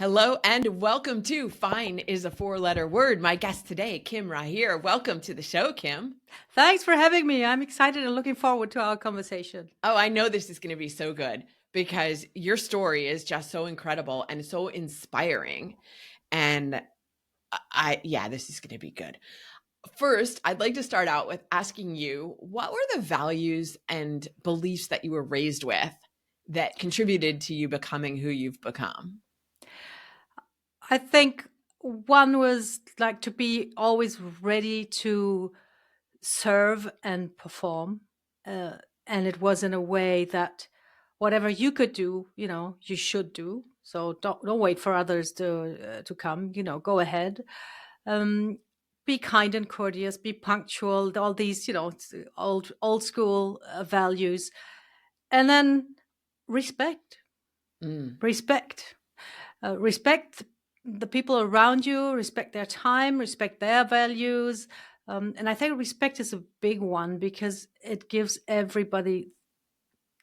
Hello and welcome to Fine is a Four-Letter Word. My guest today, Kim Rahir. Welcome to the show, Kim. Thanks for having me. I'm excited and looking forward to our conversation. Oh, I know this is going to be so good because your story is just so incredible and so inspiring. And this is going to be good. First, I'd like to start out with asking you, what were the values and beliefs that you were raised with that contributed to you becoming who you've become? I think one was like to be always ready to serve and perform. And it was in a way that whatever you could do, you should do. So don't wait for others to come, go ahead. Um, be kind and courteous, be punctual, all these, old school values. And then respect. Respect. Respect the people around you, respect their time, respect their values. And I think respect is a big one because it gives everybody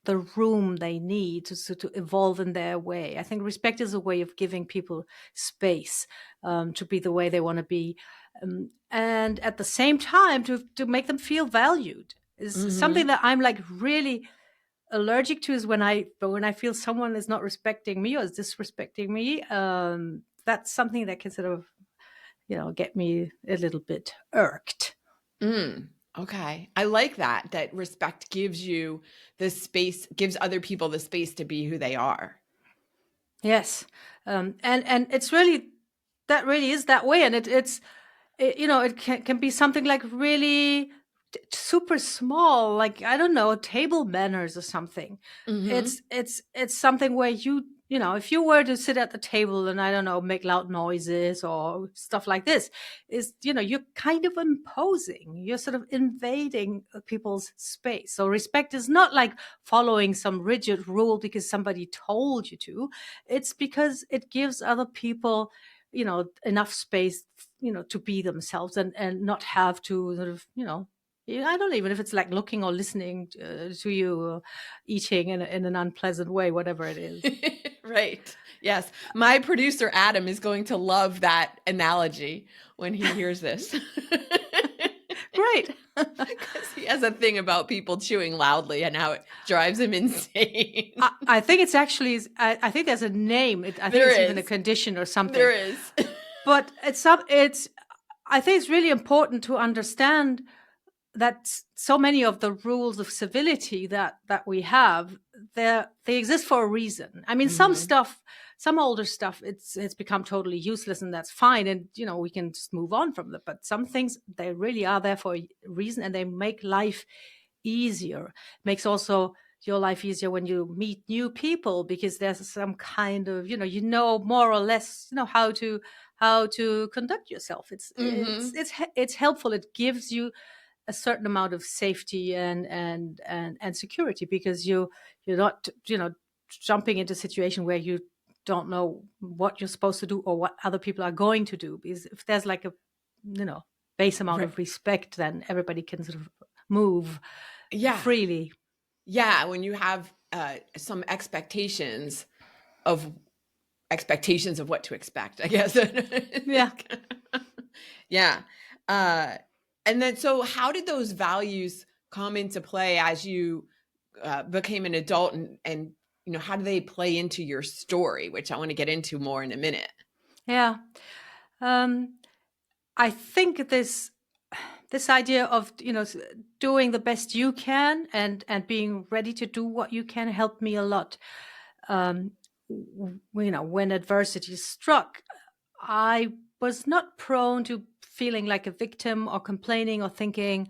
the room they need to evolve in their way. I think respect is a way of giving people space to be the way they want to be. And at the same time, to make them feel valued is something that I'm like really allergic to is when I feel someone is not respecting me or is disrespecting me. That's something that can sort of, get me a little bit irked. Okay. I like that respect gives you the space, gives other people the space to be who they are. Yes. And it's really, that really is that way. And it can be something like really super small, like, I don't know, table manners or something. It's something where if you were to sit at the table and, I don't know, make loud noises or stuff like this, you're kind of imposing, you're sort of invading people's space. So respect is not like following some rigid rule because somebody told you to. It's because it gives other people enough space to be themselves and not have to sort of I don't even if it's like looking or listening to you eating in an unpleasant way, whatever it is. Right. Yes. My producer, Adam, is going to love that analogy when he hears this. Right. Because he has a thing about people chewing loudly and how it drives him insane. I think it's actually, I think there's a name. I think it's even a condition or something. There is. But I think it's really important to understand that so many of the rules of civility that we have, they exist for a reason. I mean, some older stuff, it's become totally useless, and that's fine. And we can just move on from them. But some things, they really are there for a reason, and they make life easier. Makes also your life easier when you meet new people because there's some kind of more or less how to conduct yourself. It's helpful. It gives you a certain amount of safety and security because you're not jumping into a situation where you don't know what you're supposed to do or what other people are going to do. Because if there's like a base amount of respect, then everybody can sort of move freely. Yeah, when you have some expectations of what to expect, I guess. Yeah. Yeah. And then, so how did those values come into play as you became an adult, and how do they play into your story, which I want to get into more in a minute? Yeah. I think this idea of doing the best you can and being ready to do what you can helped me a lot. When adversity struck, I was not prone to feeling like a victim or complaining or thinking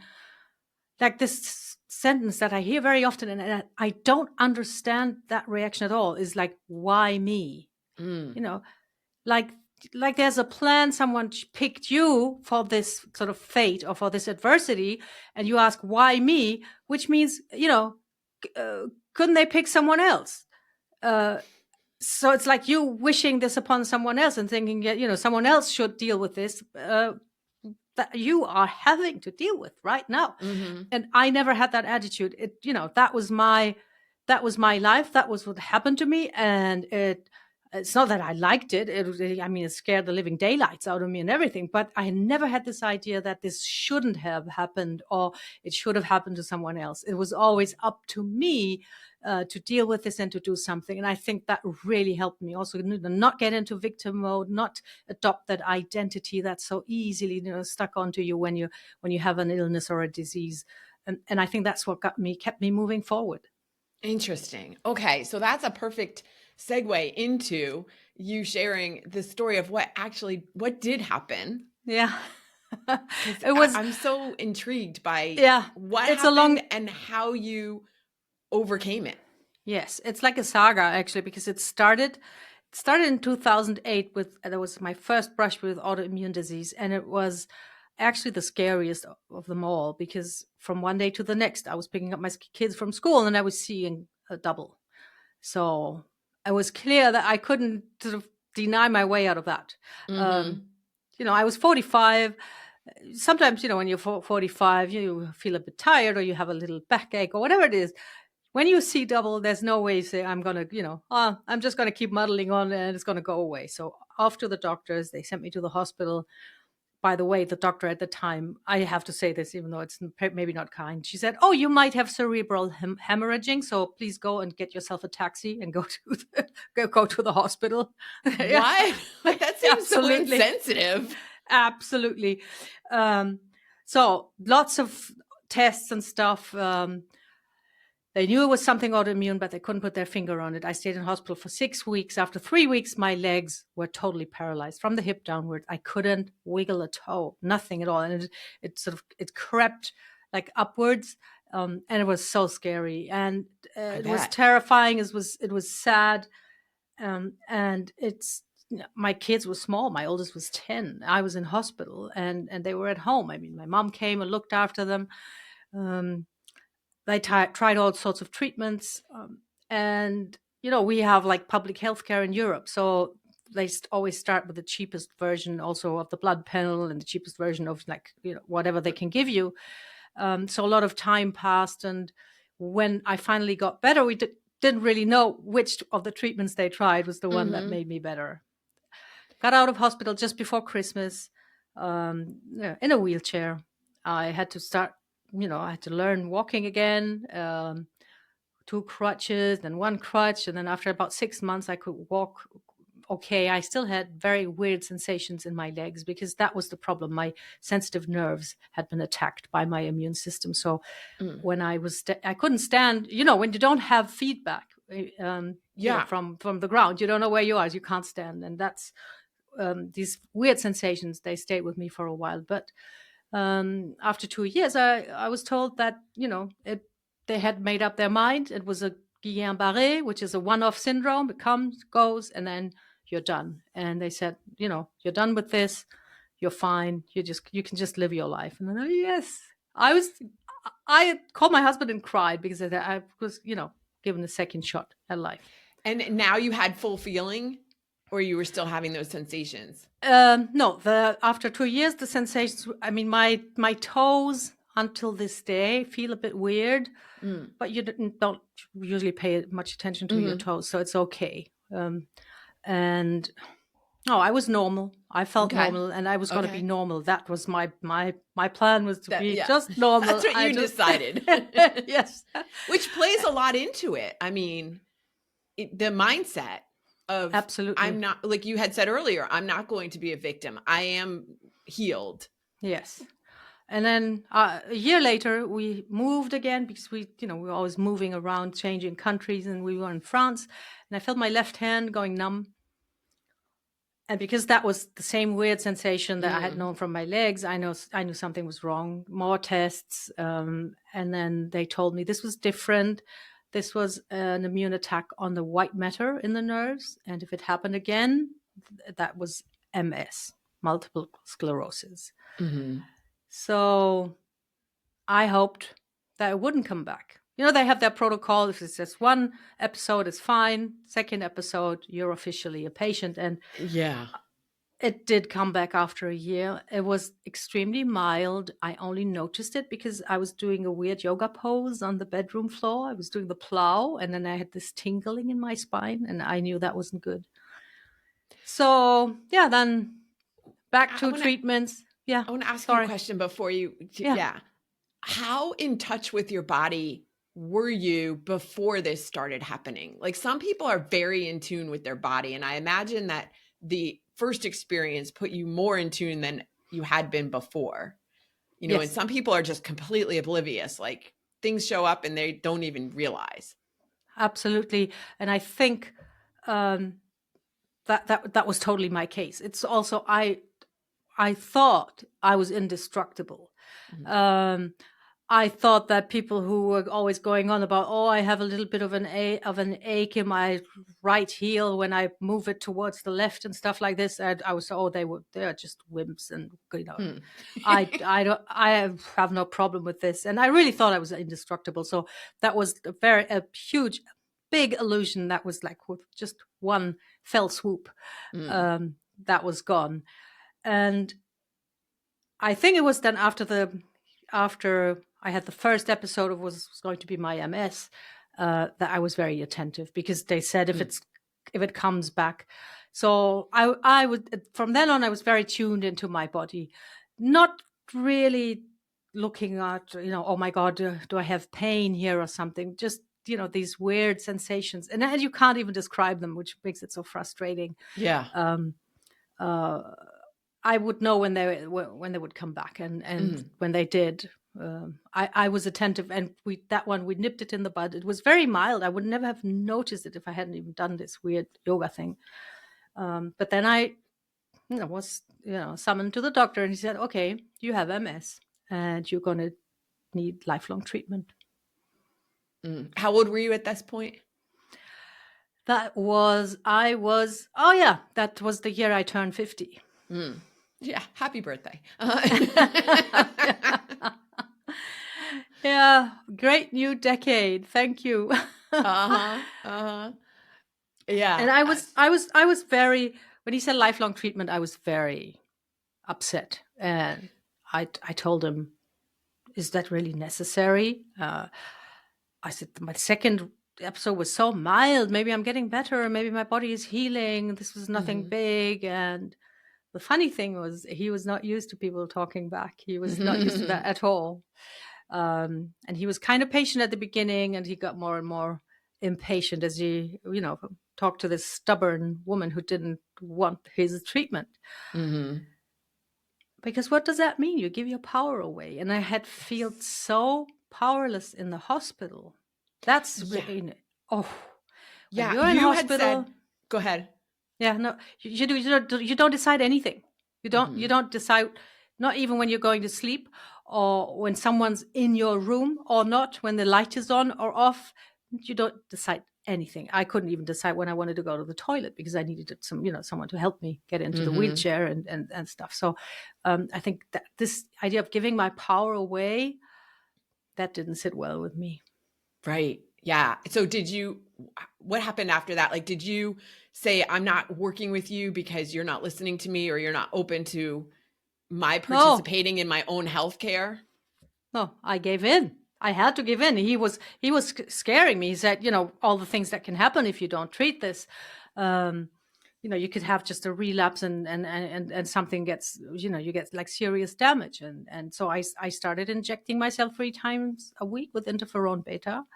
like this sentence that I hear very often, and I don't understand that reaction at all, is like, why me? Like there's a plan, someone picked you for this sort of fate or for this adversity, and you ask, why me? Which means, couldn't they pick someone else? So it's like you wishing this upon someone else and thinking, someone else should deal with this that you are having to deal with right now. And I never had that attitude. That was my life. That was what happened to me. And It's not that I liked it. I mean, it scared the living daylights out of me and everything. But I never had this idea that this shouldn't have happened or it should have happened to someone else. It was always up to me to deal with this and to do something. And I think that really helped me also not get into victim mode, not adopt that identity that's so easily stuck onto you when you have an illness or a disease. And I think that's what kept me moving forward. Interesting. Okay, so that's a perfect segue into you sharing the story of what did happen. Yeah. I'm so intrigued by what it's happened and how you overcame it. Yes, it's like a saga actually, because it started in 2008 that was my first brush with autoimmune disease, and it was actually the scariest of them all, because from one day to the next I was picking up my kids from school and I was seeing a double. So it was clear that I couldn't sort of deny my way out of that. I was 45. Sometimes, when you're 45, you feel a bit tired or you have a little backache or whatever it is. When you see double, there's no way you say, I'm going to, I'm just going to keep muddling on and it's going to go away. So off to the doctors, they sent me to the hospital. By the way, the doctor at the time, I have to say this, even though it's maybe not kind, she said, "Oh, you might have cerebral hemorrhaging, so please go and get yourself a taxi and go to the hospital." What? That seems so insensitive. Absolutely. So lots of tests and stuff. They knew it was something autoimmune, but they couldn't put their finger on it. I stayed in hospital for 6 weeks. After 3 weeks, my legs were totally paralyzed from the hip downward. I couldn't wiggle a toe, nothing at all. And it crept like upwards. And it was so scary. And it was terrifying. It was sad. And my kids were small. My oldest was 10. I was in hospital and they were at home. I mean, my mom came and looked after them. They tried all sorts of treatments. And, we have like public healthcare in Europe. So they always start with the cheapest version also of the blood panel and the cheapest version of whatever they can give you. So a lot of time passed. And when I finally got better, we didn't really know which of the treatments they tried was the one that made me better. Got out of hospital just before Christmas, in a wheelchair. I had to start, I had to learn walking again, 2 crutches, then 1 crutch. And then after about 6 months, I could walk okay. I still had very weird sensations in my legs because that was the problem. My sensitive nerves had been attacked by my immune system. So when I couldn't stand, when you don't have feedback from the ground, you don't know where you are, you can't stand. And that's these weird sensations, they stayed with me for a while. But after 2 years, I was told that, they had made up their mind. It was a Guillain-Barré, which is a one-off syndrome. It comes, goes, and then you're done. And they said, you're done with this. You're fine. You can just live your life. And then, yes, I called my husband and cried because I was, given a second shot at life. And now you had full feeling, or you were still having those sensations? No, after 2 years, the sensations, I mean, my toes until this day feel a bit weird, but you don't usually pay much attention to your toes, so it's okay. And I was normal. I felt normal, and I was going to be normal. That was my plan, was to be just normal. That's what you decided. Yes. Which plays a lot into it. I mean, the mindset of absolutely. I'm not, like you had said earlier, I'm not going to be a victim. I am healed. Yes. And then a year later, we moved again because we were always moving around, changing countries, and we were in France. And I felt my left hand going numb. And because that was the same weird sensation that I had known from my legs, I knew something was wrong. More tests, and then they told me this was different. This was an immune attack on the white matter in the nerves, and if it happened again, that was MS, multiple sclerosis. So I hoped that it wouldn't come back. They have their protocol. If it's just 1 episode, it's fine. 2nd episode, you're officially a patient. And it did come back after a year. It was extremely mild. I only noticed it because I was doing a weird yoga pose on the bedroom floor. I was doing the plow, and then I had this tingling in my spine, and I knew that wasn't good. So yeah, then back I to want to treatments. Yeah, I want to ask you a sorry. question before you Yeah. yeah. How in touch with your body were you before this started happening? Like some people are very in tune with their body, and I imagine that the first experience put you more in tune than you had been before. And Yes, some people are just completely oblivious. Like things show up and they don't even realize. absolutely. And I think um, that was totally my case. It's also I thought I was indestructible. Mhm. Um, I thought that people who were always going on about, oh, I have a little bit of an ache in my right heel when I move it towards the left and stuff like this. And I was, oh, they're just wimps, and Hmm. I have no problem with this. And I really thought I was indestructible. So that was a huge, big illusion. That was like with just one fell swoop. Mm. Um, that was gone. And I think it was then after I had the first episode of was going to be my MS, that I was very attentive, because they said Mm. if it comes back. So I would, from then on, I was very tuned into my body, not really looking at, oh my God, do I have pain here or something? Just, these weird sensations, and you can't even describe them, which makes it so frustrating. Yeah. Um, uh, I would know when they would come back, and Mm. when they did, I was attentive, and we nipped it in the bud. It was very mild. I would never have noticed it if I hadn't even done this weird yoga thing. But then I was summoned to the doctor, and he said, "Okay, you have MS, and you're going to need lifelong treatment." Mm. How old were you at this point? Oh yeah, that was the year I turned 50. Mm. Yeah. Happy birthday. Yeah, great new decade. Thank you. Uh-huh. Uh-huh. And Yeah. I was very, when he said lifelong treatment, I was very upset. And I told him, is that really necessary? I said, my second episode was so mild. Maybe I'm getting better. Maybe my body is healing. This was nothing Mhm. big. And the funny thing was, he was not used to people talking back. He was not used to that at all. And he was kind of patient at the beginning, and he got more and more impatient as he, talked to this stubborn woman who didn't want his treatment. Mhm. Because what does that mean? You give your power away. And I had felt so powerless in the hospital. That's Yeah. really, oh, when Yeah. you're in You had hospital, said, go ahead. yeah, no, you don't decide anything. You Mhm. don't decide, not even when you're going to sleep, or when someone's in your room or not, when the light is on or off. You don't decide anything. I couldn't even decide when I wanted to go to the toilet, because I needed someone to help me get into the Mhm. wheelchair and stuff. So I think that this idea of giving my power away, that didn't sit well with me. Right. Yeah. So what happened after that? Like, did you say, I'm not working with you because you're not listening to me or you're not open to my No, participating in my own healthcare? no, I gave in. I had to give in. He was scaring me. He said, all the things that can happen if you don't treat this. Um, you could have just a relapse, and something gets, you get like serious damage. And so I started injecting myself 3 times a week with interferon beta,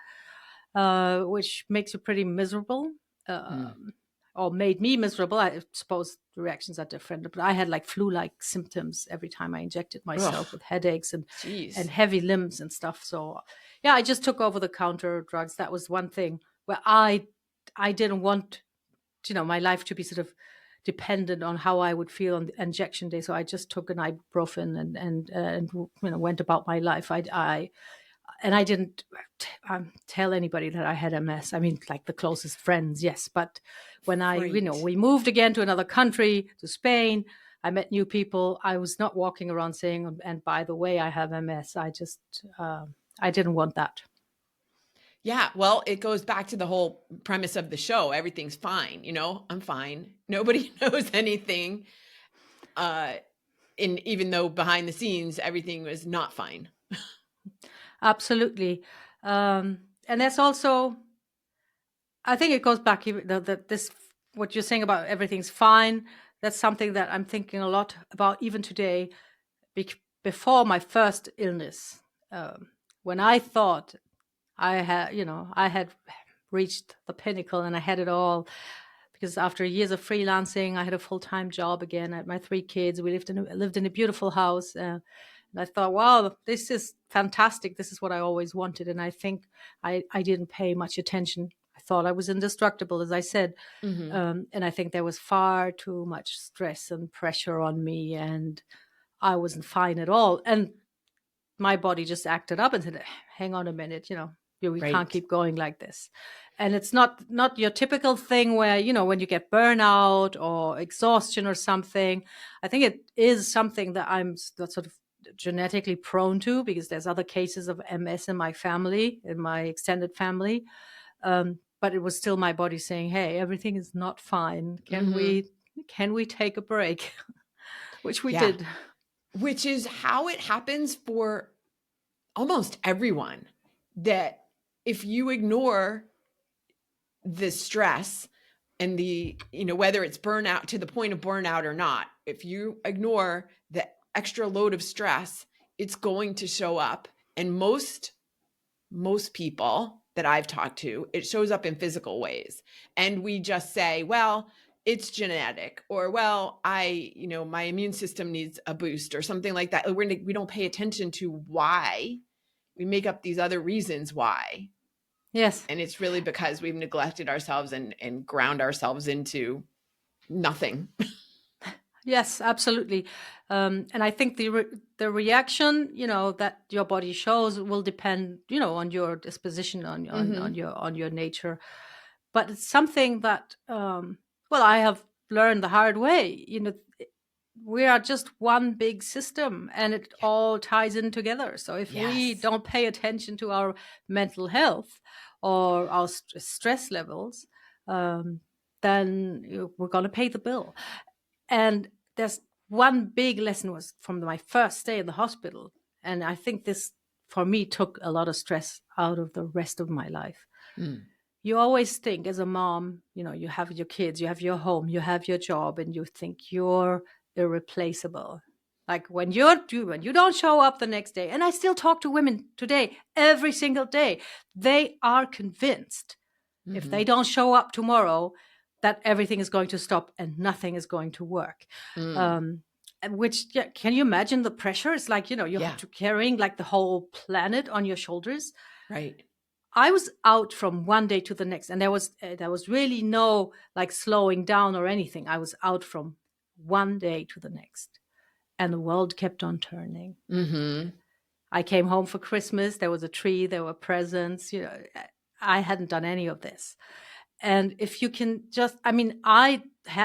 which makes you pretty miserable. Mm. Um, or made me miserable. I suppose the reactions are different, but I had like flu-like symptoms every time I injected myself, Ugh. with headaches and Jeez. heavy limbs and stuff. So yeah, I just took over the counter drugs. That was one thing where I didn't want, my life to be sort of dependent on how I would feel on the injection day. So I just took an ibuprofen and went about my life. I didn't tell anybody that I had MS. I mean, like the closest friends, yes. But when Right. we moved again to another country, to Spain, I met new people. I was not walking around saying, and by the way, I have MS. I didn't want that. Yeah. Well, it goes back to the whole premise of the show. Everything's fine. I'm fine. Nobody knows anything. Uh, and even though behind the scenes, everything was not fine. Absolutely. And that's also, I think it goes back, this what you're saying about everything's fine, that's something that I'm thinking a lot about even today. Before my first illness, when I thought I had reached the pinnacle and I had it all, because after years of freelancing, I had a full-time job again. I had my 3 kids. We lived in a beautiful house. And I thought, wow, this is fantastic. This is what I always wanted. And I think I didn't pay much attention. I thought I was indestructible, as I said. Mm-hmm. And I think there was far too much stress and pressure on me, and I wasn't fine at all. And my body just acted up and said, hang on a minute, we can't Right. keep going like this. And it's not your typical thing where, when you get burnout or exhaustion or something. I think it is something that I'm sort of genetically prone to, because there's other cases of MS in my family, in my extended family. But it was still my body saying, hey, everything is not fine. Can Mm-hmm. we take a break? Which we Yeah. did. Which is how it happens for almost everyone, that if you ignore the stress and whether it's burnout to the point of burnout or not, if you ignore the extra load of stress, it's going to show up. And most people that I've talked to, it shows up in physical ways. And we just say, well, it's genetic, or, well, my immune system needs a boost or something like that. We don't pay attention to why. We make up these other reasons why. Yes. And it's really because we've neglected ourselves and ground ourselves into nothing. Yes, absolutely. And I think the reaction, that your body shows will depend, on your disposition, Mm-hmm. on your nature. But it's something that, well, I have learned the hard way. We are just one big system, and it Yeah. all ties in together. So if we Yes. don't pay attention to our mental health or our stress levels, um, then we're going to pay the bill. And there's one big lesson was from my first day in the hospital. And I think this, for me, took a lot of stress out of the rest of my life. Mm. You always think as a mom, you have your kids, you have your home, you have your job, and you think you're irreplaceable. Like when you don't show up the next day, and I still talk to women today, every single day, they are convinced if Mm-hmm. they don't show up tomorrow, that everything is going to stop and nothing is going to work. Mm. Um, which, yeah, can you imagine the pressure? It's like, you have Yeah. to carrying like the whole planet on your shoulders. Right. I was out from one day to the next, and there was really no like slowing down or anything. I was out from one day to the next, and the world kept on turning. Mm-hmm. I came home for Christmas. There was a tree. There were presents. I hadn't done any of this. And if you can just, I mean, I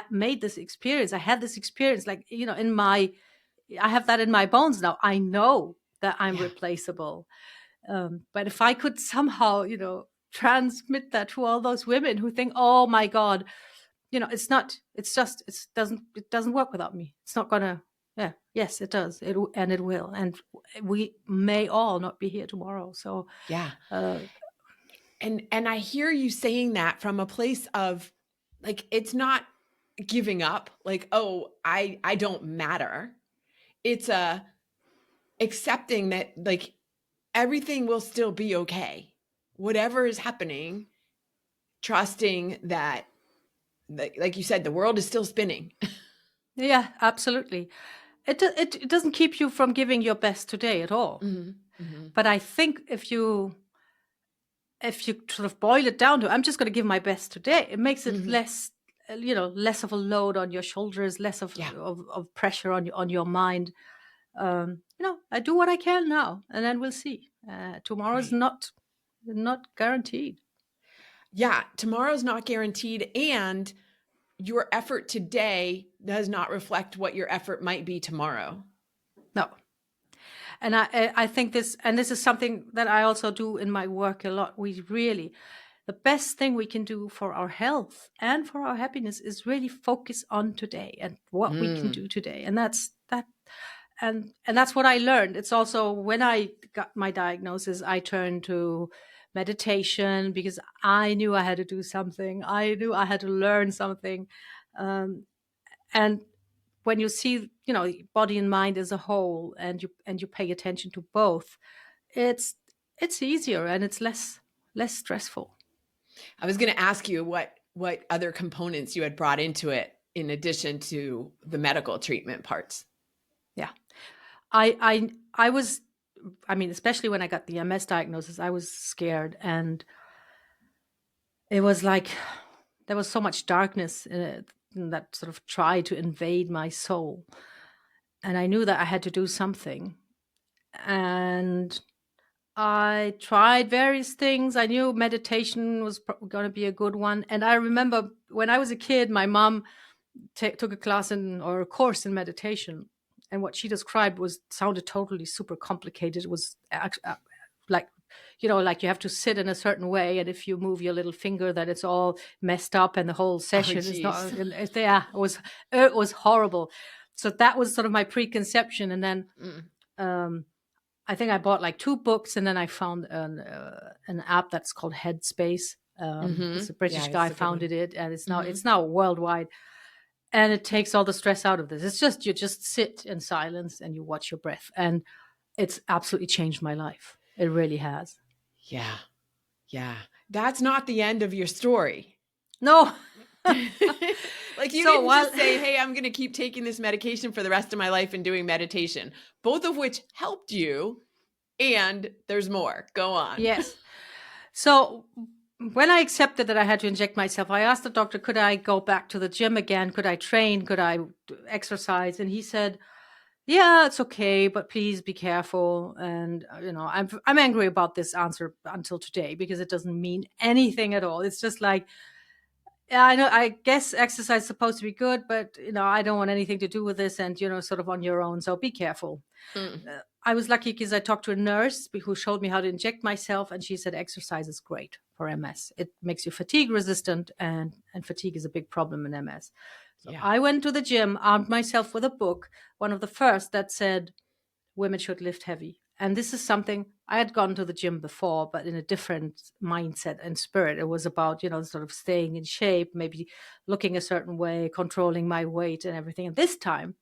made this experience. I had this experience, like, I have that in my bones now. I know that I'm Yeah. replaceable. But if I could somehow, transmit that to all those women who think, oh my God, it doesn't work without me. It's not gonna, yeah, yes, it does. It will. And we may all not be here tomorrow. So, Yeah. uh, And I hear you saying that from a place of, like, it's not giving up, like, oh, I don't matter. It's a accepting that, like, everything will still be okay. Whatever is happening, trusting that, like you said, the world is still spinning. yeah, absolutely. It doesn't keep you from giving your best today at all. Mm-hmm. Mm-hmm. But I think if you sort of boil it down to, I'm just going to give my best today, it makes it Mm-hmm. less of a load on your shoulders, less Yeah. of pressure on your mind. I do what I can now, and then we'll see. Tomorrow's Right. not guaranteed. Yeah. Tomorrow's not guaranteed. And your effort today does not reflect what your effort might be tomorrow. No. And I think this is something that I also do in my work a lot. The best thing we can do for our health and for our happiness is really focus on today and what we can Mm. do today. And that's what I learned. It's also when I got my diagnosis, I turned to meditation, because I knew I had to do something. I knew I had to learn something. Um, and when you see, body and mind as a whole, and you pay attention to both, it's easier and it's less stressful. I was going to ask you what other components you had brought into it in addition to the medical treatment parts. Yeah. I was, especially when I got the MS diagnosis, I was scared, and it was like there was so much darkness in it that sort of tried to invade my soul. And I knew that I had to do something. And I tried various things. I knew meditation was going to be a good one. And I remember when I was a kid, my mom took a class or a course in meditation. And what she described sounded totally super complicated. It was like, like you have to sit in a certain way, and if you move your little finger, that it's all messed up, and the whole session is not. Yeah, it was horrible. So that was sort of my preconception, and then I think I bought like 2 books, and then I found an app that's called Headspace. It's a British guy founded it, and it's now worldwide. And it takes all the stress out of this. It's just, you just sit in silence and you watch your breath. And it's absolutely changed my life. It really has. Yeah. Yeah. That's not the end of your story. No. Like you didn't just say, hey, I'm going to keep taking this medication for the rest of my life and doing meditation, both of which helped you. And there's more. Go on. Yes. So when I accepted that I had to inject myself, I asked the doctor, could I go back to the gym again? Could I train? Could I exercise? And he said, yeah, it's okay, but please be careful. And, I'm angry about this answer until today, because it doesn't mean anything at all. It's just like, yeah, I know, I guess exercise is supposed to be good, but, I don't want anything to do with this, and, sort of on your own. So be careful. I was lucky because I talked to a nurse who showed me how to inject myself, and she said exercise is great for MS. It makes you fatigue resistant, and fatigue is a big problem in MS. So I went to the gym, armed myself with a book, one of the first that said women should lift heavy. And this is something I had gone to the gym before, but in a different mindset and spirit. It was about, sort of staying in shape, maybe looking a certain way, controlling my weight and everything. And this time,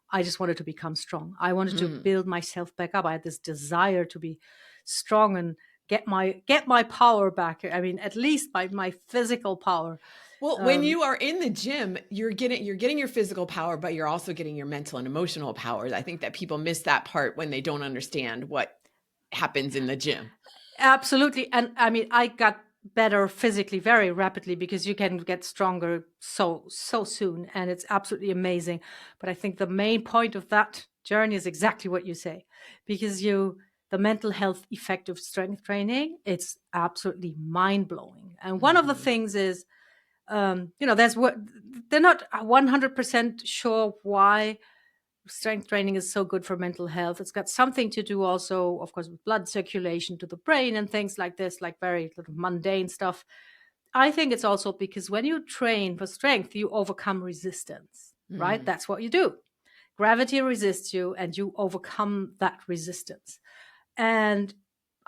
I just wanted to become strong. I wanted to build myself back up. I had this desire to be strong and get my power back. I mean, at least my physical power. Well, when you are in the gym, you're getting your physical power, but you're also getting your mental and emotional powers. I think that people miss that part when they don't understand what happens in the gym. Absolutely. And I mean, I got better physically very rapidly, because you can get stronger so soon, and it's absolutely amazing. But I think the main point of that journey is exactly what you say, because the mental health effect of strength training, it's absolutely mind-blowing. And one of the things is, they're not 100% sure why strength training is so good for mental health. It's got something to do also, of course, with blood circulation to the brain and things like this, like very sort of mundane stuff. I think it's also because when you train for strength, you overcome resistance, right? That's what you do. Gravity resists you, and you overcome that resistance. And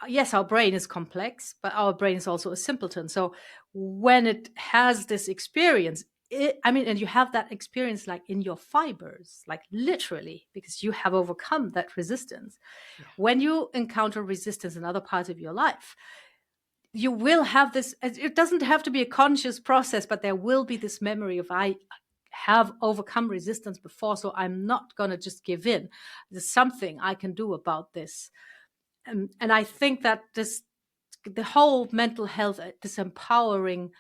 yes, our brain is complex, but our brain is also a simpleton. So when it has this experience, and you have that experience like in your fibers, like literally, because you have overcome that resistance. Yeah. When you encounter resistance in other parts of your life, you will have this. It doesn't have to be a conscious process, but there will be this memory of, I have overcome resistance before, so I'm not going to just give in. There's something I can do about this. And I think that the whole mental health, this empowering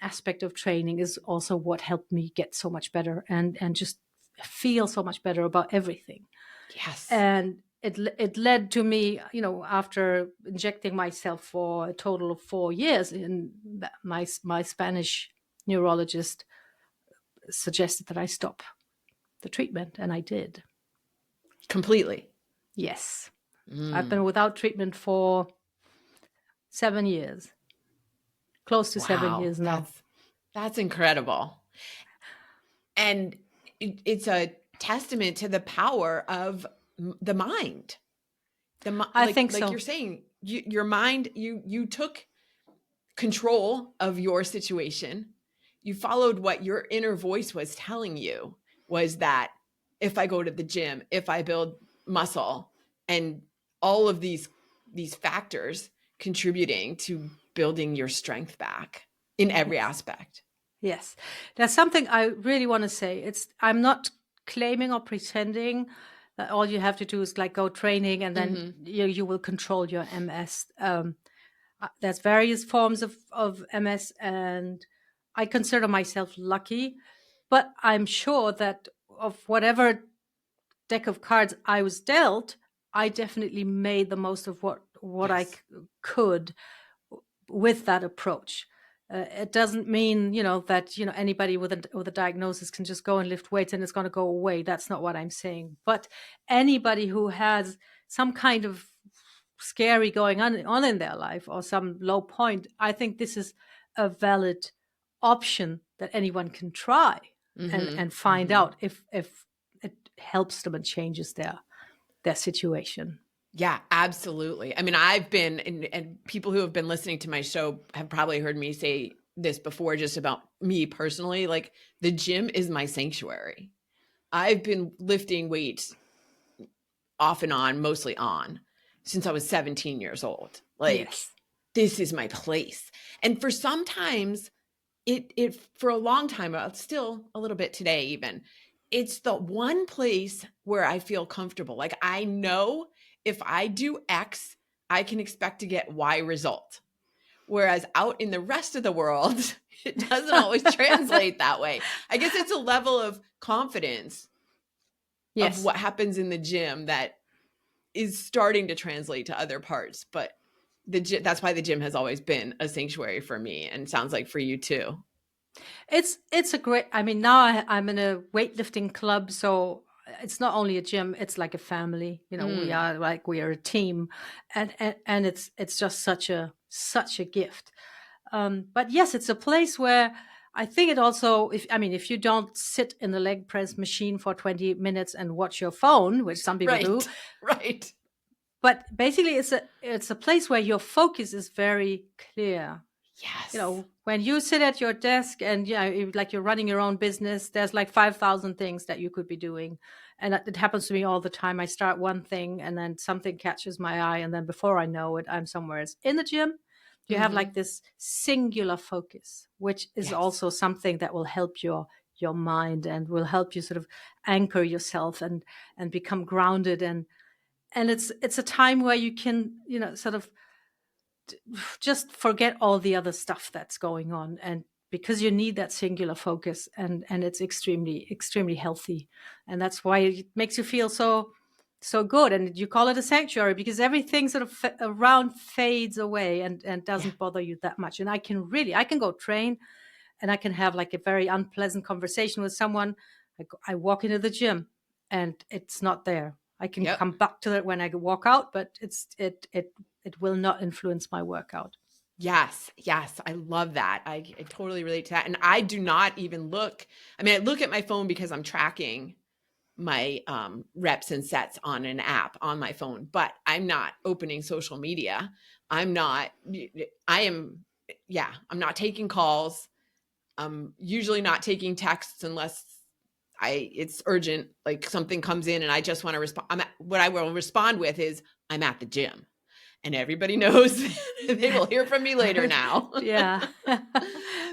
aspect of training, is also what helped me get so much better and just feel so much better about everything. Yes. And it led to me, after injecting myself for a total of 4 years, and my Spanish neurologist suggested that I stop the treatment, and I did. Completely. Yes. I've been without treatment for 7 years, close to 7 years now. That's incredible. And it's a testament to the power of the mind. I think so. Like you're saying, your mind, you took control of your situation. You followed what your inner voice was telling you, was that if I go to the gym, if I build muscle, and all of these factors contributing to building your strength back in every Yes. aspect. Yes. There's something I really want to say. I'm not claiming or pretending that all you have to do is like go training and then Mm-hmm. you will control your MS. There's various forms of MS, and I consider myself lucky, but I'm sure that of whatever deck of cards I was dealt, I definitely made the most of what I Yes. could with that approach. It doesn't mean, that, anybody with a diagnosis can just go and lift weights and it's going to go away. That's not what I'm saying. But anybody who has some kind of scary going on in their life or some low point, I think this is a valid option that anyone can try Mm-hmm. and find Mm-hmm. out if it helps them and changes their situation. Yeah, absolutely. I mean, I've been, and people who have been listening to my show have probably heard me say this before, just about me personally. Like, the gym is my sanctuary. I've been lifting weights off and on, mostly on, since I was 17 years old. Like, Yes. this is my place. And for sometimes it for a long time, still a little bit today even, it's the one place where I feel comfortable. Like, I know if I do X, I can expect to get Y result. Whereas out in the rest of the world, it doesn't always translate that way. I guess it's a level of confidence of Yes. what happens in the gym that is starting to translate to other parts. But that's why the gym has always been a sanctuary for me, and sounds like for you too. It's a great. I mean, now I'm in a weightlifting club, so it's not only a gym; it's like a family. Mm. We are a team, and it's just such a gift. But yes, it's a place where I think it also. If you don't sit in the leg press machine for 20 minutes and watch your phone, which some people do, Right. Right. but basically it's a place where your focus is very clear. Yes. When you sit at your desk and like you're running your own business, there's like 5,000 things that you could be doing. And it happens to me all the time. I start one thing and then something catches my eye. And then before I know it, I'm somewhere else. In the gym, you have like Mm-hmm. this singular focus, which is Yes. also something that will help your mind and will help you sort of anchor yourself and become grounded. And it's a time where you can, sort of just forget all the other stuff that's going on, and because you need that singular focus, and it's extremely healthy, and that's why it makes you feel so good. And you call it a sanctuary because everything sort of around fades away and Yeah. doesn't bother you that much. And I can go train and I can have like a very unpleasant conversation with someone. I walk into the gym and it's not there. I can Yep. come back to it when I walk out, but it will not influence my workout. Yes. Yes. I love that. I totally relate to that. And I do not even look. I mean, I look at my phone because I'm tracking my reps and sets on an app on my phone, but I'm not opening social media. I'm not, I am, yeah, I'm not taking calls. I'm usually not taking texts unless it's urgent, like something comes in and I just want to respond. What I will respond with is, I'm at the gym, and everybody knows they will hear from me later now. Yeah.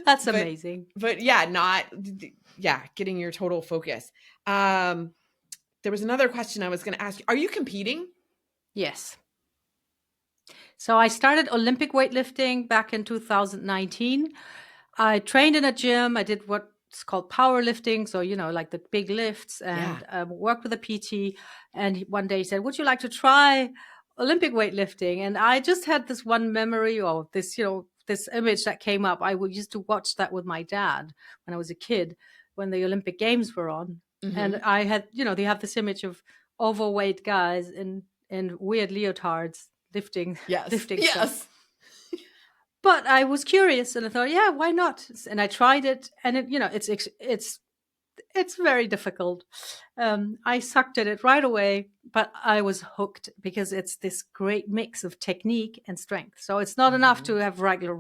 That's but amazing. but yeah, not yeah, getting your total focus. Um, there was another question I was going to ask you. Are you competing? Yes. So I started Olympic weightlifting back in 2019. I trained in a gym. I did what's called powerlifting. So, like the big lifts, Yeah. and worked with a PT. And one day he said, would you like to try Olympic weightlifting? And I just had this one memory, or this image that came up. Used to watch that with my dad when I was a kid, when the Olympic Games were on. And Mm-hmm. I had, they have this image of overweight guys in weird leotards lifting Yes. lifting stuff. Yes. But I was curious and I thought, yeah, why not? And I tried it, and it's It's very difficult. I sucked at it right away, but I was hooked because it's this great mix of technique and strength. So it's not enough to Mhm. have regular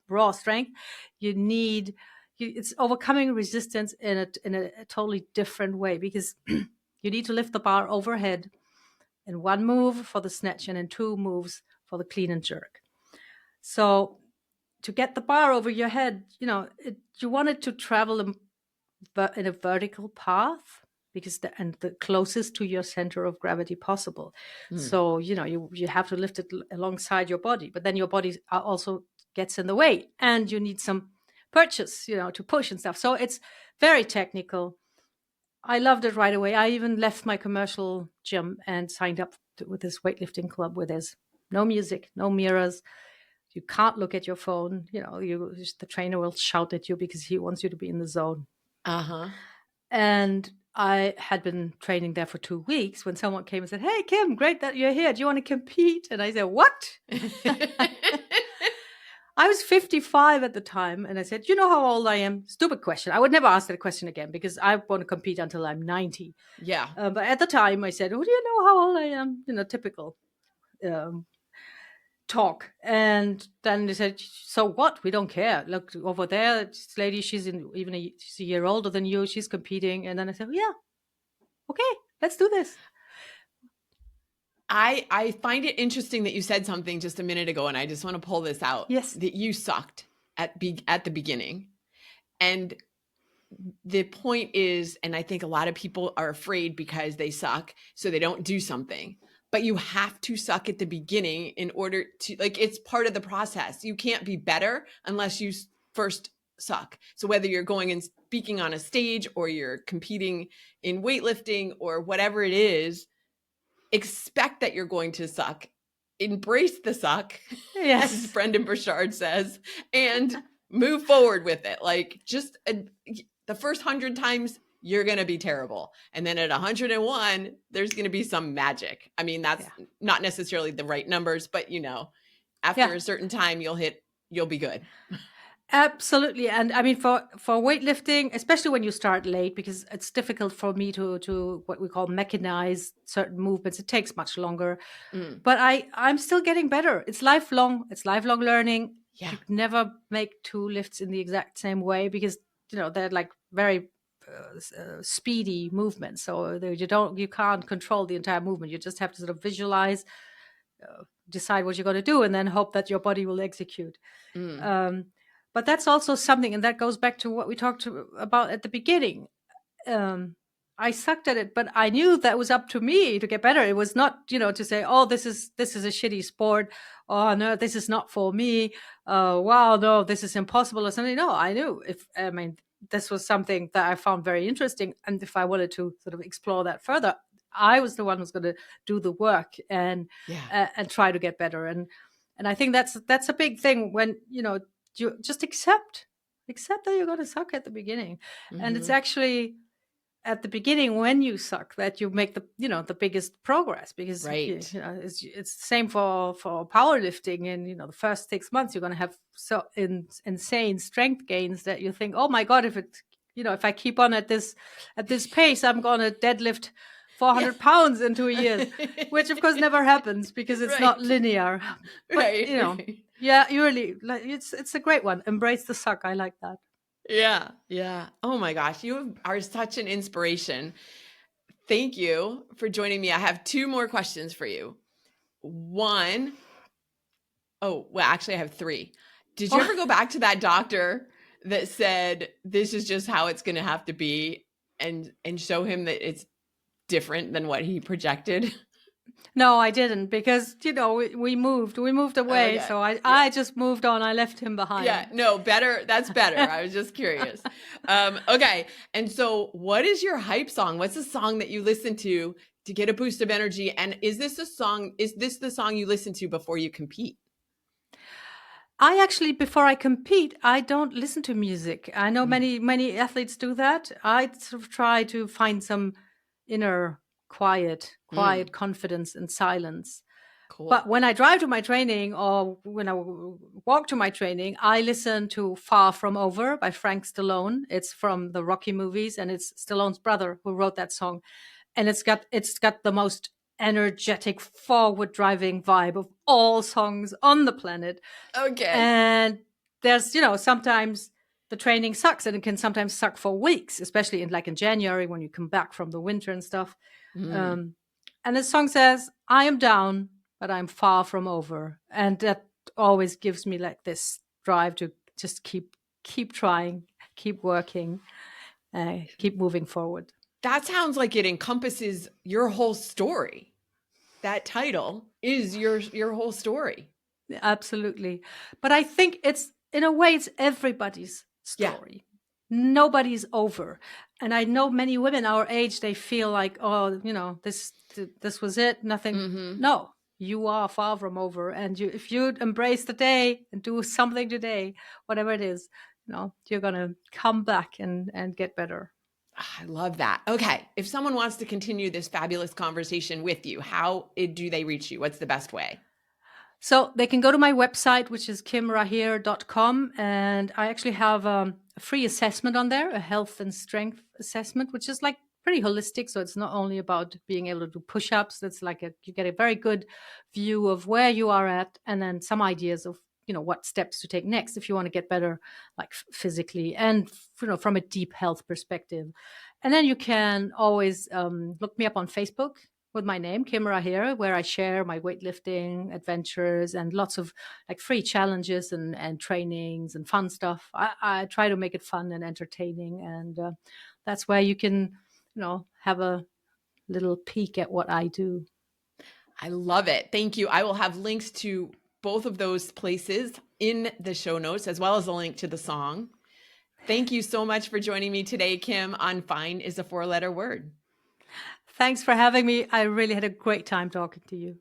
raw strength. You need it's overcoming resistance in a totally different way, because you need to lift the bar overhead in one move for the snatch and in two moves for the clean and jerk. So to get the bar over your head, you want it to travel in a vertical path, because the closest to your center of gravity possible. Mm. So you have to lift it alongside your body, but then your body also gets in the way, and you need some purchase, to push and stuff. So it's very technical. I loved it right away. I even left my commercial gym and signed up with this weightlifting club where there's no music, no mirrors. You can't look at your phone. The trainer will shout at you because he wants you to be in the zone. Uh-huh. And I had been training there for 2 weeks when someone came and said, "Hey, Kim, great that you're here. Do you want to compete?" And I said, "What?" I was 55 at the time. And I said, "You know how old I am?" Stupid question. I would never ask that question again because I want to compete until I'm 90. Yeah. But at the time I said, "Oh, do you know how old I am?" Typical um, talk. And then they said, "So what? We don't care. Look over there, this lady, she's she's a year older than you. She's competing." And then I said, "Yeah, okay, let's do this." I find it interesting that you said something just a minute ago, and I just want to pull this out. Yes. That you sucked at the beginning. And the point is, and I think a lot of people are afraid because they suck, so they don't do something. But you have to suck at the beginning in order to, like, it's part of the process. You can't be better unless you first suck. So whether you're going and speaking on a stage or you're competing in weightlifting or whatever it is, expect that you're going to suck. Embrace the suck, Yes. as Brendan Burchard says, and move forward with it. Like, just the first 100 times, you're going to be terrible. And then at 101, there's going to be some magic. I mean, that's not necessarily the right numbers, but after a certain time, you'll be good. Absolutely. And I mean, for weightlifting, especially when you start late, because it's difficult for me to what we call mechanize certain movements. It takes much longer. But I'm still getting better. It's lifelong learning. Yeah. You never make two lifts in the exact same way because they're like very speedy movements. So you can't control the entire movement. You just have to sort of visualize, decide what you're going to do, and then hope that your body will execute. But that's also something, and that goes back to what we talked about at the beginning. I sucked at it, but I knew that was up to me to get better. It was not, to say, "Oh, this is a shitty sport. Oh no, this is not for me. Wow, no, this is impossible," or something. No, I knew this was something that I found very interesting, and if I wanted to sort of explore that further, I was the one who's going to do the work and try to get better. And I think that's a big thing when you just accept that you're going to suck at the beginning, and it's actually at the beginning when you suck that you make the biggest progress, because Right. it's the same for powerlifting. And the first 6 months you're going to have so insane strength gains that you think, "Oh my god, if I keep on at this pace, I'm going to deadlift 400 pounds in 2 years," which of course never happens because it's not linear. But yeah, you really, like, it's a great one. Embrace the suck. I like that. Yeah. Yeah. Oh my gosh. You are such an inspiration. Thank you for joining me. I have 2 more questions for you. One, well, actually, I have 3. Did you ever go back to that doctor that said, "This is just how it's going to have to be," and show him that it's different than what he projected? No, I didn't, because we moved away. Okay. So I just moved on. I left him behind. Yeah, no, better. That's better. I was just curious. Okay. And so what is your hype song? What's the song that you listen to get a boost of energy? And is this the song you listen to before you compete? I actually, before I compete, I don't listen to music. I know many athletes do that. I sort of try to find some inner quiet confidence and silence. Cool. But when I drive to my training or when I walk to my training, I listen to Far From Over by Frank Stallone. It's from the Rocky movies, and it's Stallone's brother who wrote that song. And it's got the most energetic, forward driving vibe of all songs on the planet. Okay. And there's, sometimes the training sucks, and it can sometimes suck for weeks, especially in January when you come back from the winter and stuff. Mm. And the song says, I am down, but I'm far from over. And that always gives me like this drive to just keep trying, keep working, keep moving forward. That sounds like it encompasses your whole story. That title is your whole story. Absolutely. But I think it's, in a way, it's everybody's story. Nobody's over. And I know many women our age, they feel like, oh, this was it, nothing. Mm-hmm. No, you are far from over. And if you embrace the day and do something today, whatever it is, you're going to come back and get better. I love that. Okay. If someone wants to continue this fabulous conversation with you, how do they reach you? What's the best way? So they can go to my website, which is kimrahir.com. And I actually have a free assessment on there, a health and strength assessment, which is like pretty holistic. So it's not only about being able to do push-ups. That's like you get a very good view of where you are at, and then some ideas of, what steps to take next if you want to get better, like physically and, from a deep health perspective. And then you can always look me up on Facebook with my name, Kim Rahir, where I share my weightlifting adventures and lots of like free challenges and trainings and fun stuff. I try to make it fun and entertaining. And that's where you can, have a little peek at what I do. I love it. Thank you. I will have links to both of those places in the show notes, as well as a link to the song. Thank you so much for joining me today, Kim, on Fine is a 4-letter word. Thanks for having me. I really had a great time talking to you.